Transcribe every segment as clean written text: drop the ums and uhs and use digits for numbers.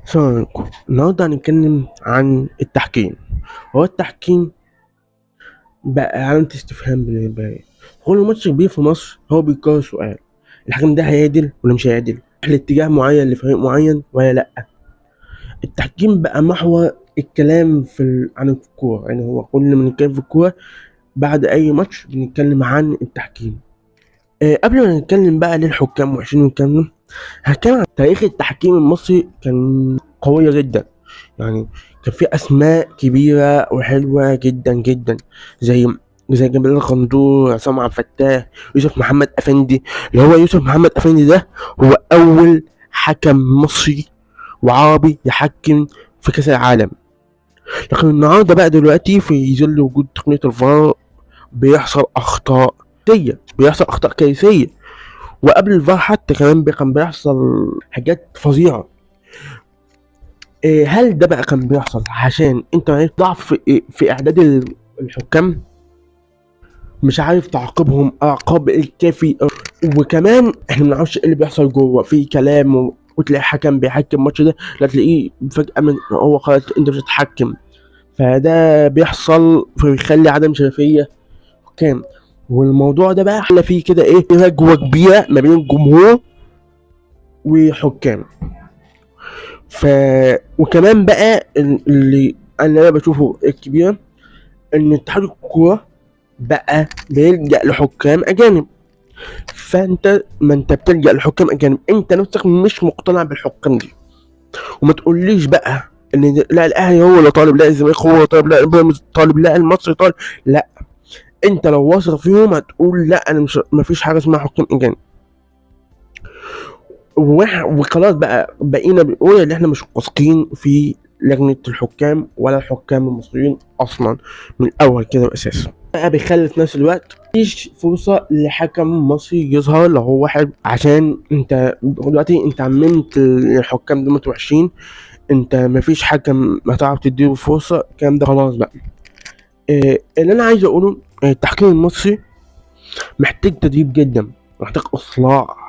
السلام عليكم. النهارده هنتكلم عن التحكيم. هو التحكيم بقى علامة استفهام بالنسبة لي. كل ماتش كبير في مصر هو بيتكرر سؤال: الحكم ده هيعدل ولا مش هيعدل؟ الاتجاه معين لفريق معين ولا لأ؟ التحكيم بقى محور الكلام عن الكورة، يعني هو كل ما نتكلم في الكورة بعد أي ماتش بنتكلم عن التحكيم. قبل ما نتكلم بقى ليه الحكام وحشين ونكمل، هنتكلم عن تاريخ التحكيم المصري. كان قوية جدا، يعني كان في أسماء كبيرة وحلوة جدا جدا، زي جمال الغندور، عصام عبد الفتاح، يوسف محمد أفندي. اللي هو يوسف محمد أفندي ده هو أول حكم مصري وعربي يحكم في كأس العالم. لكن النهارده بقى دلوقتي في ظل وجود تقنية الفار بيحصل أخطاء كارثية. وقبل الفار حتى كمان كان بيحصل حاجات فظيعة. هل ده بقى كان بيحصل عشان انت عارف ضعف في اعداد الحكام، مش عارف تعاقبهم عقاب الكافي؟ وكمان احنا ما نعرفش ايه اللي بيحصل جوه في كلام وتلاقي حكم بيحكم الماتش ده، لا تلاقيه فجأة من هو خلاص انت مش هتحكم. فده بيحصل فبيخلي عدم شفافية حكام. والموضوع ده بقى حل فيه كده ايه، رجوة كبيرة ما بين الجمهور وحكام. ف وكمان بقى اللي انا بشوفه الكبير ان اتحاد الكوره بقى بيلجأ لحكام اجانب. فانت ما انت بتلجأ لحكام اجانب، انت نفسك مش مقتنع بالحكام دي. وما تقوليش بقى ان لا الاهلي هو اللي طالب، لا الزمالك هو اللي طالب، لا بيراميدز طالب، لا المصري طالب. لا، انت لو واثق فيهم هتقول لا انا مش، ما فيش حاجه اسمها حكام اجانب. وخلاص بقى بقينا بنقول ان احنا مش واثقين في لجنة الحكام ولا الحكام المصريين اصلا من الاول كده اساسا. بقى بيخلي في نفس الوقت مفيش فرصة لحكم مصري يظهر لو هو واحد، عشان انت دلوقتي انت عممت الحكام دول وحشين، انت مفيش حكم هتعرف تديله فرصة. الكلام ده خلاص بقى. اللي انا عايز اقوله التحكيم المصري محتاج تدريب جدا، محتاج اصلاح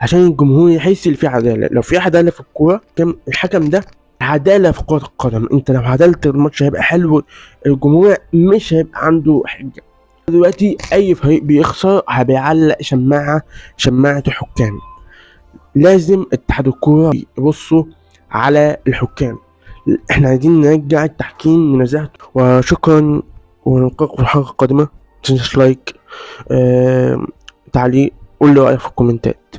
عشان الجمهور يحس ان في عداله. لو في عداله في الكوره كان الحكم ده عداله في كره القدم، انت لو عدلت الماتش هيبقى حلو، الجمهور مش هيبقى عنده حجه. دلوقتي اي فريق بيخسر هيعلق شماعه الحكام. لازم اتحاد الكوره يبصوا على الحكام. احنا عايزين نرجع التحكيم لنزاهته. وشكرا، ونلقاكم في الحلقه القادمه. متنساش لايك، تعليق، قول لي رأيك في الكومنتات.